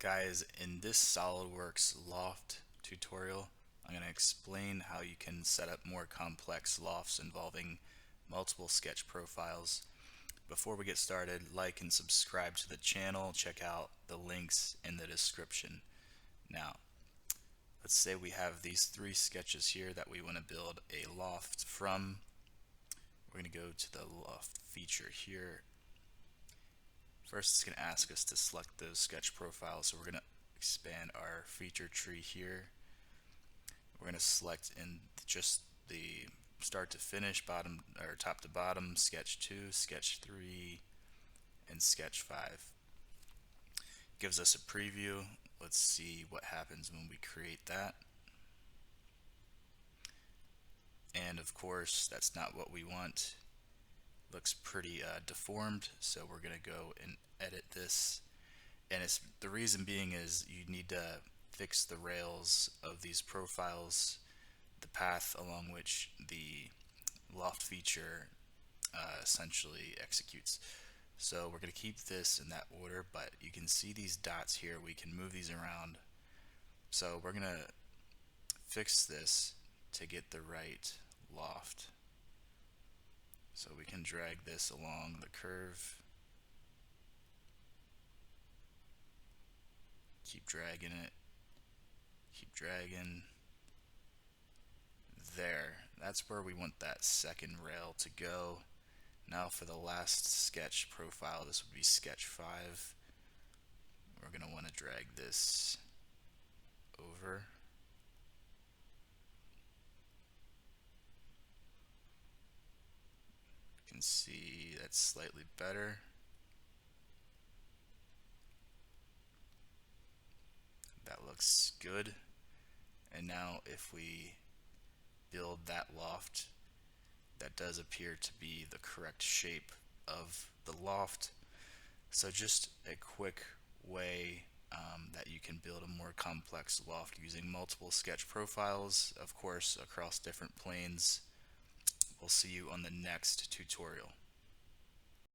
Guys, in this Solidworks Loft tutorial, I'm going to explain how you can set up more complex lofts involving multiple sketch profiles. Before we get started, like and subscribe to the channel. Check out the links in the description. Now, let's say we have these three sketches here that we want to build a loft from. We're going to go to the loft feature here. First, it's going to ask us to select those sketch profiles, so we're going to expand our feature tree here. We're going to select in just the start to finish, bottom or top to bottom, sketch 2, sketch 3, and sketch 5. Gives us a preview. Let's see what happens when we create that. And of course, that's not what we want. Looks pretty deformed, so we're going to go and edit this. And it's the reason being is you need to fix the rails of these profiles, the path along which the loft feature essentially executes. So we're going to keep this in that order, but you can see these dots here. We can move these around. So we're going to fix this to get the right loft. So we can drag this along the curve. Keep dragging it. Keep dragging. There. That's where we want that second rail to go. Now for the last sketch profile, this would be sketch 5. We're going to want to drag this over. You can see that's slightly better. That looks good. And now if we build that loft, that does appear to be the correct shape of the loft. So just a quick way that you can build a more complex loft using multiple sketch profiles, of course, across different planes. We'll see you on the next tutorial.